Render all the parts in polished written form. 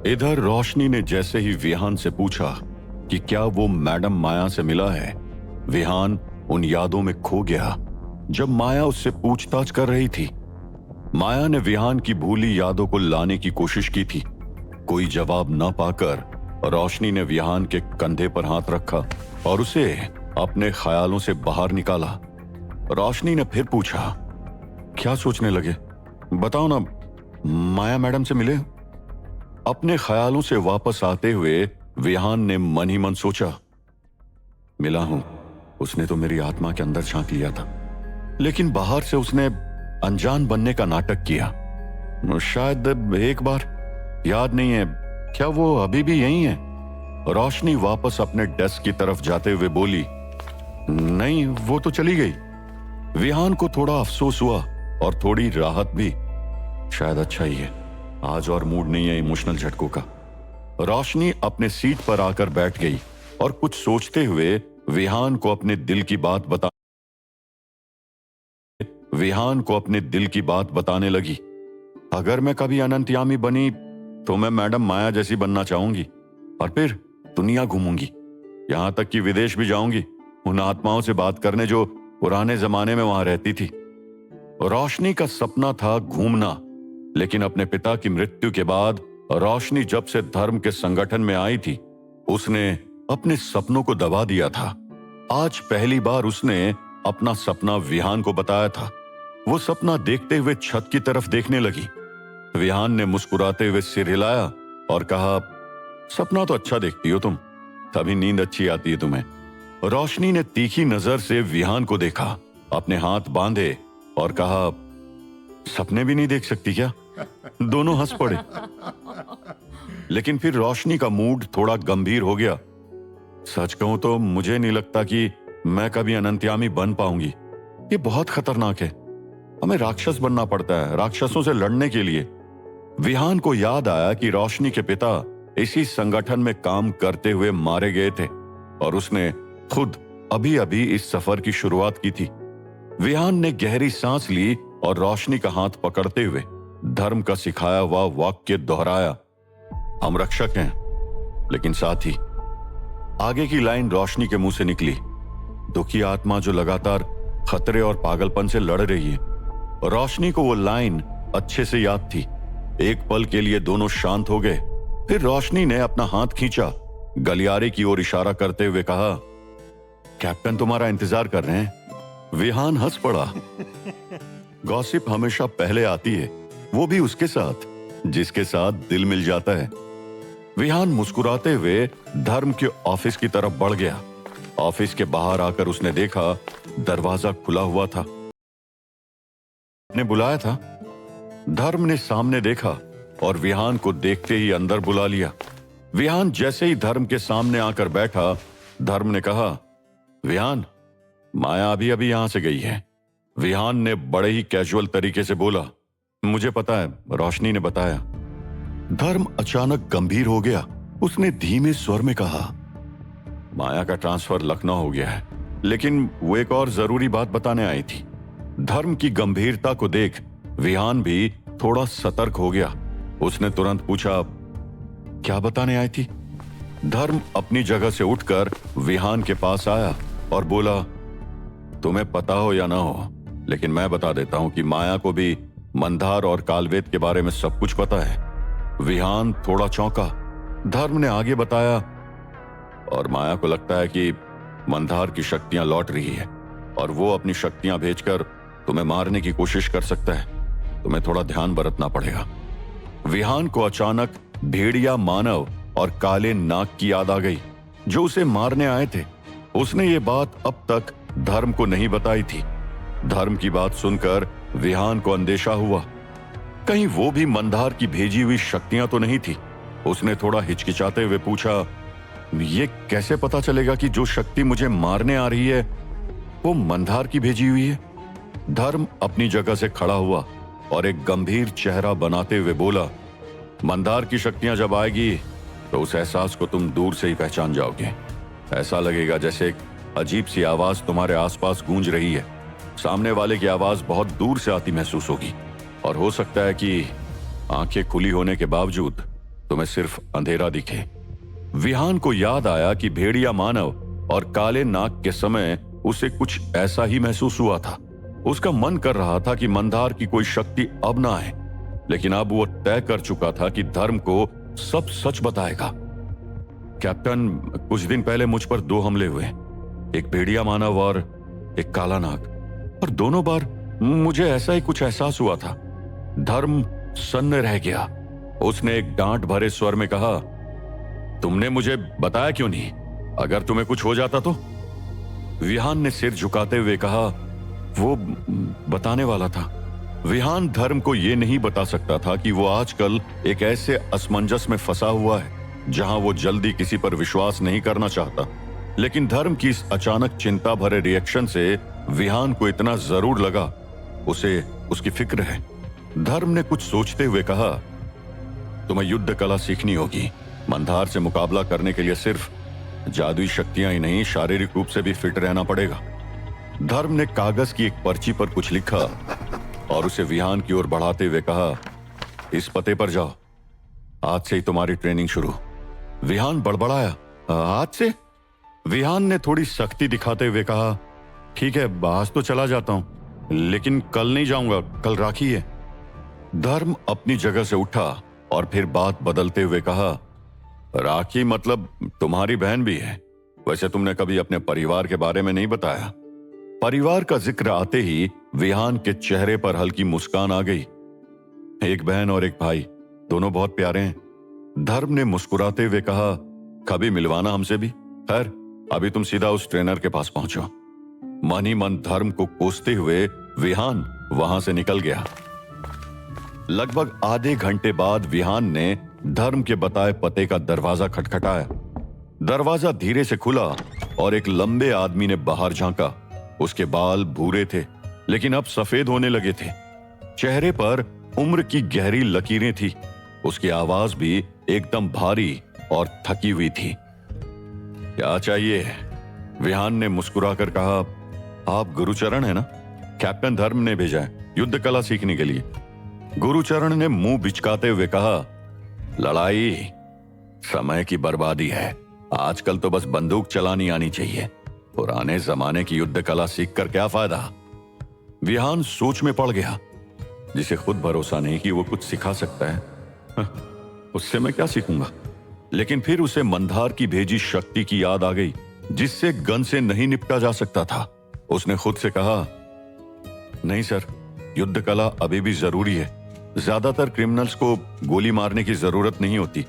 इधर रोशनी ने जैसे ही विहान से पूछा कि क्या वो मैडम माया से मिला है, विहान उन यादों में खो गया जब माया उससे पूछताछ कर रही थी। माया ने विहान की भूली यादों को लाने की कोशिश की थी। कोई जवाब न पाकर रोशनी ने विहान के कंधे पर हाथ रखा और उसे अपने ख्यालों से बाहर निकाला। रोशनी ने फिर पूछा, क्या सोचने लगे? बताओ ना, माया मैडम से मिले? अपने ख्यालों से वापस आते हुए विहान ने मन ही मन सोचा, मिला हूं, उसने तो मेरी आत्मा के अंदर झांक लिया था, लेकिन बाहर से उसने अनजान बनने का नाटक किया। शायद एक बार, याद नहीं है। क्या वो अभी भी यही है? रोशनी वापस अपने डेस्क की तरफ जाते हुए बोली, नहीं, वो तो चली गई। विहान को थोड़ा अफसोस हुआ और थोड़ी राहत भी। शायद अच्छा ही है, आज और मूड नहीं है इमोशनल झटकों का। रोशनी अपने सीट पर आकर बैठ गई और कुछ सोचते हुए विहान को अपने दिल की बात बताने लगी। अगर मैं कभी अनंतयामी बनी तो मैं मैडम माया जैसी बनना चाहूंगी और फिर दुनिया घूमूंगी, यहां तक कि विदेश भी जाऊंगी, उन आत्माओं से बात करने जो पुराने जमाने में वहां रहती थी। रोशनी का सपना था घूमना, लेकिन अपने पिता की मृत्यु के बाद रोशनी जब से धर्म के संगठन में आई थी, उसने अपने सपनों को दबा दिया था। आज पहली बार उसने अपना सपना विहान को बताया था। वो सपना देखते हुए छत की तरफ देखने लगी। विहान ने मुस्कुराते हुए सिर हिलाया और कहा, सपना तो अच्छा देखती हो तुम, तभी नींद अच्छी आती है तुम्हें। रोशनी ने तीखी नजर से विहान को देखा, अपने हाथ बांधे और कहा, सपने भी नहीं देख सकती क्या? दोनों हंस पड़े। लेकिन फिर रोशनी का मूड थोड़ा गंभीर हो गया। सच कहूं तो मुझे नहीं लगता कि मैं कभी अनंतयामी बन पाऊंगी। ये बहुत खतरनाक है। हमें राक्षस बनना पड़ता है राक्षसों से लड़ने के लिए। विहान को याद आया कि रोशनी के पिता इसी संगठन में काम करते हुए मारे गए थे और उसने खुद अभी अभी इस सफर की शुरुआत की थी। विहान ने गहरी सांस ली और रोशनी का हाथ पकड़ते हुए धर्म का सिखाया हुआ वाक्य दोहराया, हम रक्षक हैं, लेकिन साथ ही। आगे की लाइन रोशनी के मुंह से निकली, दुखी आत्मा जो लगातार खतरे और पागलपन से लड़ रही है। रोशनी को वो लाइन अच्छे से याद थी। एक पल के लिए दोनों शांत हो गए। फिर रोशनी ने अपना हाथ खींचा, गलियारे की ओर इशारा करते हुए कहा, कैप्टन तुम्हारा इंतजार कर रहे हैं। विहान हंस पड़ा। गॉसिप हमेशा पहले आती है, वो भी उसके साथ जिसके साथ दिल मिल जाता है। विहान मुस्कुराते हुए धर्म के ऑफिस की तरफ बढ़ गया। ऑफिस के बाहर आकर उसने देखा दरवाजा खुला हुआ था। ने बुलाया था। धर्म ने सामने देखा और विहान को देखते ही अंदर बुला लिया। विहान जैसे ही धर्म के सामने आकर बैठा, धर्म ने कहा, विहान, माया अभी अभी यहां से गई है। विहान ने बड़े ही कैजुअल तरीके से बोला, मुझे पता है, रोशनी ने बताया। धर्म अचानक गंभीर हो गया। उसने धीमे स्वर में कहा, माया का ट्रांसफर लखनऊ हो गया है, लेकिन वो एक और जरूरी बात बताने आई थी। धर्म की गंभीरता को देख विहान भी थोड़ा सतर्क हो गया। उसने तुरंत पूछा, क्या बताने आई थी? धर्म अपनी जगह से उठकर विहान के पास आया और बोला, तुम्हें पता हो या ना हो, लेकिन मैं बता देता हूं कि माया को भी मंदार और कालवेद के बारे में सब कुछ पता है। विहान थोड़ा चौंका। धर्म ने आगे बताया, और माया को लगता है कि मंदार की शक्तियां लौट रही है और वो अपनी शक्तियां भेजकर तुम्हें मारने की कोशिश कर सकता है। तुम्हें थोड़ा ध्यान बरतना पड़ेगा। विहान को अचानक भेड़िया मानव और काले नाग की याद आ गई जो उसे मारने आए थे। उसने ये बात अब तक धर्म को नहीं बताई थी। धर्म की बात सुनकर विहान को अंदेशा हुआ, कहीं वो भी मंदार की भेजी हुई शक्तियां तो नहीं थी। उसने थोड़ा हिचकिचाते हुए पूछा, ये कैसे पता चलेगा कि जो शक्ति मुझे मारने आ रही है वो मंदार की भेजी हुई है? धर्म अपनी जगह से खड़ा हुआ और एक गंभीर चेहरा बनाते हुए बोला, मंदार की शक्तियां जब आएगी तो उस एहसास को तुम दूर से ही पहचान जाओगे। ऐसा लगेगा जैसे एक अजीब सी आवाज तुम्हारे आसपास गूंज रही है। सामने वाले की आवाज बहुत दूर से आती महसूस होगी और हो सकता है कि आंखें खुली होने के बावजूद तुम्हें सिर्फ अंधेरा दिखे। विहान को याद आया कि भेड़िया मानव और काले नाग के समय उसे कुछ ऐसा ही महसूस हुआ था। उसका मन कर रहा था कि मंदार की कोई शक्ति अब ना आए, लेकिन अब वो तय कर चुका था कि धर्म को सब सच बताएगा। कैप्टन, कुछ दिन पहले मुझ पर 2 हमले हुए, एक भेड़िया मानव और एक काला नाग, और दोनों बार मुझे ऐसा ही कुछ एहसास हुआ था। धर्म सन्न रह गया। उसने एक डांट भरे स्वर में कहा, तुमने मुझे बताया क्यों नहीं? अगर तुम्हें कुछ हो जाता तो? विहान ने सिर झुकाते हुए कहा, वो बताने वाला था। विहान धर्म को यह नहीं बता सकता था कि वो आजकल एक ऐसे असमंजस में फंसा हुआ है जहां वो जल्दी किसी पर विश्वास नहीं करना चाहता, लेकिन धर्म की इस अचानक चिंता भरे रिएक्शन से विहान को इतना जरूर लगा उसे उसकी फिक्र है। धर्म ने कुछ सोचते हुए कहा, तुम्हें युद्ध कला सीखनी होगी। मंदार से मुकाबला करने के लिए सिर्फ जादुई शक्तियां ही नहीं, शारीरिक रूप से भी फिट रहना पड़ेगा। धर्म ने कागज की एक पर्ची पर कुछ लिखा और उसे विहान की ओर बढ़ाते हुए कहा, इस पते पर जाओ, आज से ही तुम्हारी ट्रेनिंग शुरू। विहान बड़बड़ाया, आज से? विहान ने थोड़ी सख्ती दिखाते हुए कहा, ठीक है, आज तो चला जाता हूं, लेकिन कल नहीं जाऊंगा, कल राखी है। धर्म अपनी जगह से उठा और फिर बात बदलते हुए कहा, राखी मतलब तुम्हारी बहन भी है। वैसे तुमने कभी अपने परिवार के बारे में नहीं बताया। परिवार का जिक्र आते ही विहान के चेहरे पर हल्की मुस्कान आ गई। एक बहन और एक भाई, दोनों बहुत प्यारे हैं। धर्म ने मुस्कुराते हुए कहा, कभी मिलवाना हमसे भी। खैर, अभी तुम सीधा उस ट्रेनर के पास पहुंचो। मन ही मन धर्म को कोसते हुए विहान वहां से निकल गया। लगभग आधे घंटे बाद विहान ने धर्म के बताए पते का दरवाजा खटखटाया। दरवाजा धीरे से खुला और एक लंबे आदमी ने बाहर झांका। उसके बाल भूरे थे, लेकिन अब सफेद होने लगे थे। चेहरे पर उम्र की गहरी लकीरें थी। उसकी आवाज भी एकदम भारी और थकी हुई थी। क्या चाहिए? विहान ने मुस्कुराकर कहा, आप गुरुचरण है ना? कैप्टन धर्म ने भेजा है युद्ध कला सीखने के लिए। गुरुचरण ने मुंह बिचकाते हुए कहा, लड़ाई समय की बर्बादी है। आजकल तो बस बंदूक चलानी आनी चाहिए। पुराने जमाने की युद्ध कला सीख कर क्या फायदा? विहान सोच में पड़ गया। जिसे खुद भरोसा नहीं कि वो कुछ सिखा सकता है, उससे मैं क्या सीखूंगा? लेकिन फिर उसे मंदार की भेजी शक्ति की याद आ गई, जिससे गन से नहीं निपटा जा सकता था। उसने खुद से कहा, नहीं सर, युद्ध कला अभी भी जरूरी है। ज्यादातर क्रिमिनल्स को गोली मारने की जरूरत नहीं होती।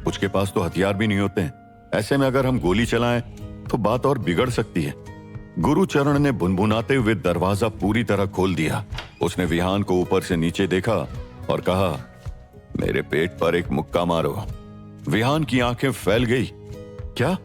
कुछ के पास तो हथियार भी नहीं होते हैं। ऐसे में अगर हम गोली चलाएं तो बात और बिगड़ सकती है। गुरुचरण ने भुनभुनाते हुए दरवाजा पूरी तरह खोल दिया। उसने विहान को ऊपर से नीचे देखा और कहा, मेरे पेट पर एक मुक्का मारो। विहान की आंखें फैल गई। क्या?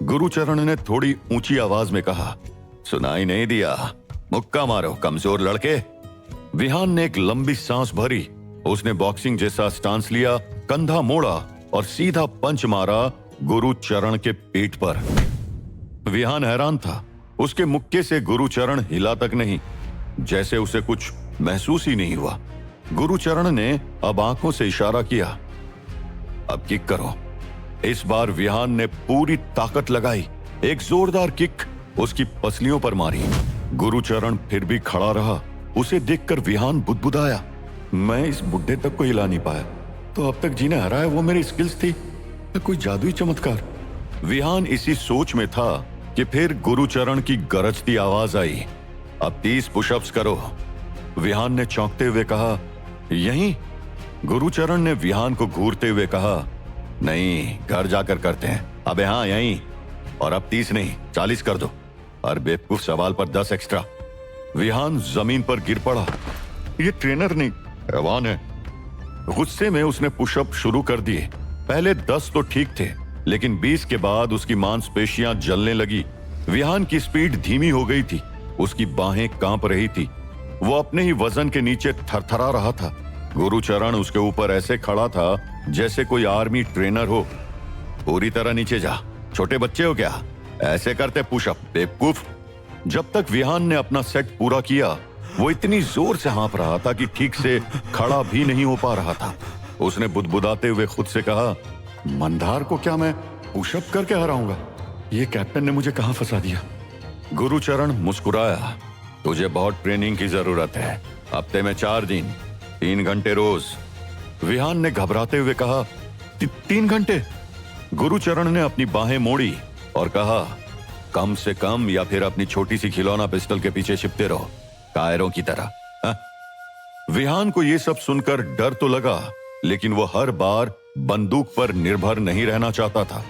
गुरुचरण ने थोड़ी ऊंची आवाज में कहा, सुनाई नहीं दिया? मुक्का मारो कमजोर लड़के। विहान ने एक लंबी सांस भरी। उसने बॉक्सिंग जैसा स्टांस लिया, कंधा मोड़ा और सीधा पंच मारा गुरुचरण के पीठ पर। विहान हैरान था। उसके मुक्के से गुरुचरण हिला तक नहीं, जैसे उसे कुछ महसूस ही नहीं हुआ। गुरुचरण ने अब आंखों से इशारा किया, अब किक करो। इस बार विहान ने पूरी ताकत लगाई। एक जोरदार किक उसकी पसलियों पर मारी। गुरुचरण फिर भी खड़ा रहा। उसे देखकर विहान बुदबुदाया, मैं इस बुड्ढे तक को हिला नहीं पाया, तो अब तक जीने हराया वो मेरी स्किल्स थी या कोई जादुई चमत्कार? विहान इसी सोच में था कि फिर गुरुचरण की गरजती आवाज आई, अब 30 पुशअप्स करो। विहान ने चौंकते हुए कहा, यहीं? गुरुचरण ने विहान को घूरते हुए कहा, नहीं, घर जाकर करते हैं। अबे हाँ, यहीं। और अब 30 नहीं, 40 कर दो। और बेवकूफ सवाल पर 10 एक्स्ट्रा। विहान जमीन पर गिर पड़ा। ये ट्रेनर नहीं, हैवान है। गुस्से में उसने पुशअप शुरू कर दिए। पहले 10 तो ठीक थे, लेकिन 20 के बाद उसकी मांसपेशियां जलने लगी। विहान की स्पीड धीमी हो गई थी। उसकी बाहें कांप रही थी। वो अपने ही वजन के नीचे थरथरा रहा था। गुरुचरण उसके ऊपर ऐसे खड़ा था जैसे कोई आर्मी ट्रेनर हो। पूरी तरह नीचे जा, छोटे बच्चे हो क्या? ऐसे करते पुशअप, बेवकूफ। जब तक विहान ने अपना सेट पूरा किया, वो इतनी जोर से हाँफ रहा था कि ठीक से खड़ा भी नहीं हो पा रहा था। उसने बुदबुदाते हुए खुद से कहा, मंदार को क्या मैं पुशअप करके हराऊंगा? ये कैप्टन ने मुझे कहां फंसा दिया। गुरुचरण मुस्कुराया, तुझे बहुत ट्रेनिंग की जरूरत है। हफ्ते में 4 दिन, 3 घंटे रोज। विहान ने घबराते हुए कहा, 3 घंटे? गुरुचरण ने अपनी बाहें मोड़ी और कहा, कम से कम, या फिर अपनी छोटी सी खिलौना पिस्टल के पीछे छिपते रहो, कायरों की तरह। हा? विहान को यह सब सुनकर डर तो लगा, लेकिन वो हर बार बंदूक पर निर्भर नहीं रहना चाहता था।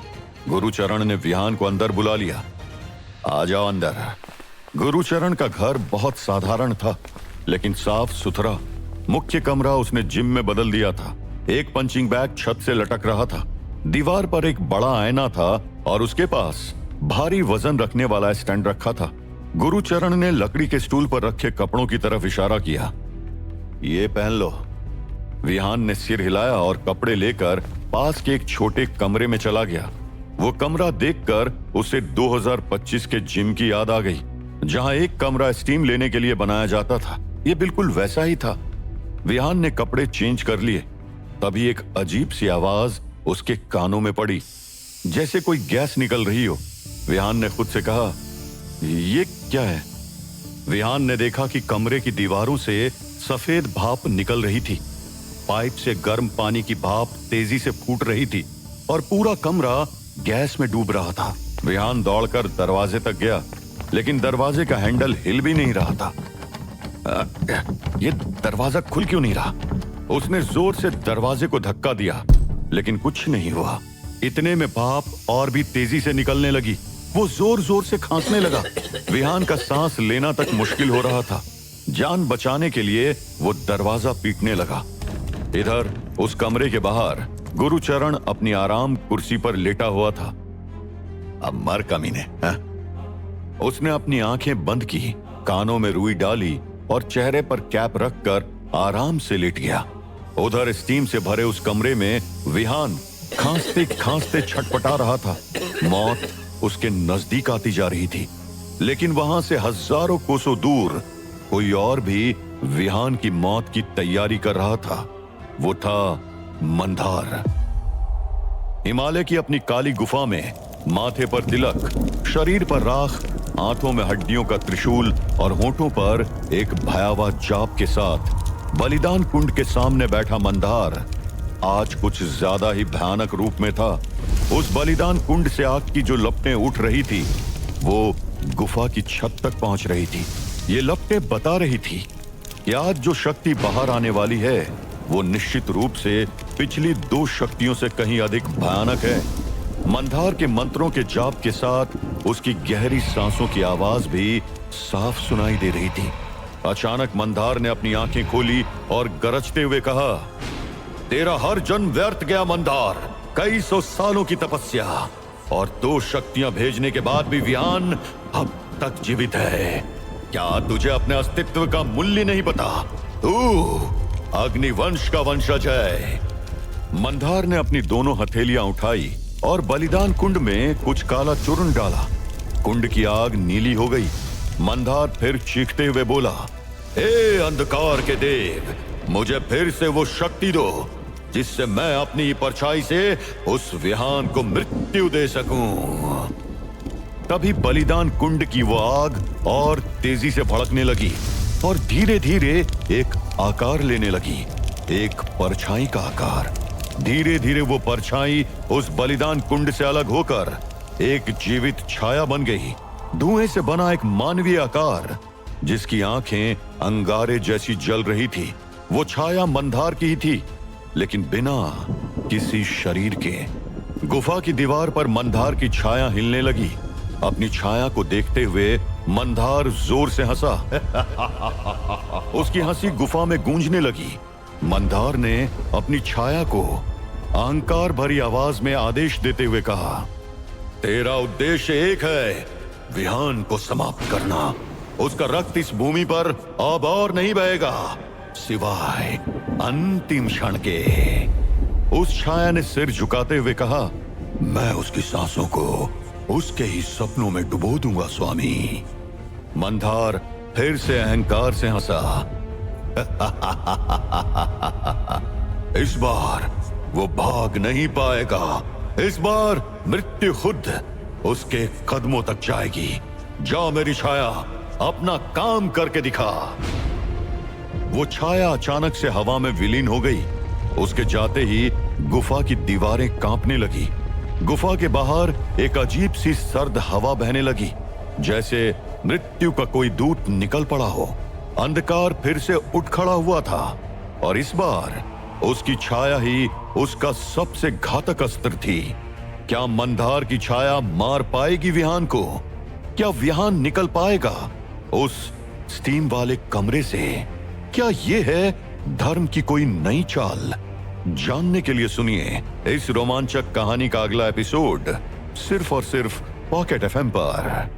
गुरुचरण ने विहान को अंदर बुला लिया। आ जाओ अंदर। गुरुचरण का घर बहुत साधारण था, लेकिन साफ सुथरा। मुख्य कमरा उसने जिम में बदल दिया था। एक पंचिंग बैग छत से लटक रहा था। दीवार पर एक बड़ा आईना था और उसके पास भारी वजन रखने वाला स्टैंड रखा था। गुरुचरण ने लकड़ी के स्टूल पर रखे कपड़ों की तरफ इशारा किया। ये पहन लो। विहान ने सिर हिलाया और कपड़े लेकर पास के एक छोटे कमरे में चला गया। वो कमरा देखकर उसे 2025 के जिम की याद आ गई, जहां एक कमरा स्टीम लेने के लिए बनाया जाता था। ये बिल्कुल वैसा ही था। विहान ने कपड़े चेंज कर लिए, तभी एक अजीब सी आवाज उसके कानों में पड़ी, जैसे कोई गैस निकल रही हो। विहान ने खुद से कहा, ये क्या है? विहान ने देखा कि कमरे की दीवारों से सफेद भाप निकल रही थी। पाइप से गर्म पानी की भाप तेजी से फूट रही थी और पूरा कमरा गैस में डूब रहा था। विहान दौड़कर दरवाजे तक गया, लेकिन दरवाजे का हैंडल हिल भी नहीं रहा था। ये दरवाजा खुल क्यों नहीं रहा? उसने जोर से दरवाजे को धक्का दिया, लेकिन कुछ नहीं हुआ। इतने में भाप और भी तेजी से निकलने लगी। वो जोर जोर से खांसने लगा। विहान का सांस लेना तक मुश्किल हो रहा था। जान बचाने के लिए वो दरवाजा पीटने लगा। इधर उस कमरे के बाहर गुरुचरण अपनी आराम कुर्सी पर लेटा हुआ था। अब मर कमीने, उसने अपनी आंखें बंद की, कानों में रुई डाली और चेहरे पर कैप रखकर आराम से लेट गया। उधर स्टीम से भरे उस कमरे में विहान खांसते खांसते छटपटा रहा था। मौत उसके नजदीक आती जा रही थी, लेकिन वहां से हजारों कोसों दूर कोई और भी विहान की मौत की तैयारी कर रहा था। वो था मंदार। हिमालय की अपनी काली गुफा में माथे पर तिलक, शरीर पर राख, हाथों में हड्डियों का त्रिशूल और होठों पर एक भयावह जाप के साथ बलिदान कुंड के सामने बैठा मंदार आज कुछ ज्यादा ही भयानक रूप में था। उस बलिदान कुंड से आग की जो लपटें उठ रही थी, वो गुफा की छत तक पहुंच रही थी। ये लपटें बता रही थी कि आज जो शक्ति बाहर आने वाली है, वो निश्चित रूप से पिछली 2 शक्तियों से कहीं अधिक भयानक है। मंदार के मंत्रों के जाप के साथ उसकी गहरी सांसों की आवाज भी साफ सुनाई दे रही थी। अचानक मंदार ने अपनी आंखें खोली और गरजते हुए कहा, तेरा हर जन्म व्यर्थ गया मंदार। कई 100 सालों की तपस्या और 2 शक्तियां भेजने के बाद भी विहान अब तक जीवित है। क्या तुझे अपने अस्तित्व का मूल्य नहीं पता? तू अग्निवंश का वंशज है। मंदार ने अपनी दोनों हथेलियां उठाई और बलिदान कुंड में कुछ काला चूर्ण डाला। कुंड की आग नीली हो गई। मंदार फिर चीखते हुए बोला, हे अंधकार के देव, मुझे फिर से वो शक्ति दो जिससे मैं अपनी परछाई से उस विहान को मृत्यु दे सकूं। तभी बलिदान कुंड की वो आग और तेजी से भड़कने लगी और धीरे धीरे एक आकार लेने लगी, एक परछाई का आकार। धीरे धीरे वो परछाई उस बलिदान कुंड से अलग होकर एक जीवित छाया बन गई। धुएं से बना एक मानवीय आकार जिसकी आंखें अंगारे जैसी जल रही थी। वो छाया मंदार की ही थी, लेकिन बिना किसी शरीर के। गुफा की दीवार पर मंदार की छाया हिलने लगी। अपनी छाया को देखते हुए मंदार जोर से हंसा। उसकी हंसी गुफा में गूंजने लगी। मंदार ने अपनी छाया को अहंकार भरी आवाज में आदेश देते हुए कहा, तेरा उद्देश्य एक है, विहान को समाप्त करना। उसका रक्त इस भूमि पर अब और नहीं बहेगा, सिवाय अंतिम क्षण के। उस छाया ने सिर झुकाते हुए कहा, मैं उसकी सांसों को उसके ही सपनों में डुबो दूंगा स्वामी। मंदार फिर से अहंकार से हंसा। इस बार वो भाग नहीं पाएगा। इस बार मृत्यु खुद उसके कदमों तक जाएगी। जा मेरी छाया, अपना काम करके दिखा। वो छाया अचानक से हवा में विलीन हो गई। उसके जाते ही गुफा की दीवारें कांपने लगी। गुफा के बाहर एक अजीब सी सर्द हवा बहने लगी, जैसे मृत्यु का कोई दूत निकल पड़ा हो। अंधकार फिर से उठ खड़ा हुआ था और इस बार उसकी छाया ही उसका सबसे घातक अस्त्र थी। क्या मंदार की छाया मार पाएगी विहान को? क्या विहान निकल पाएगा उस स्टीम वाले कमरे से? क्या ये है धर्म की कोई नई चाल? जानने के लिए सुनिए इस रोमांचक कहानी का अगला एपिसोड सिर्फ और सिर्फ पॉकेट एफएम पर।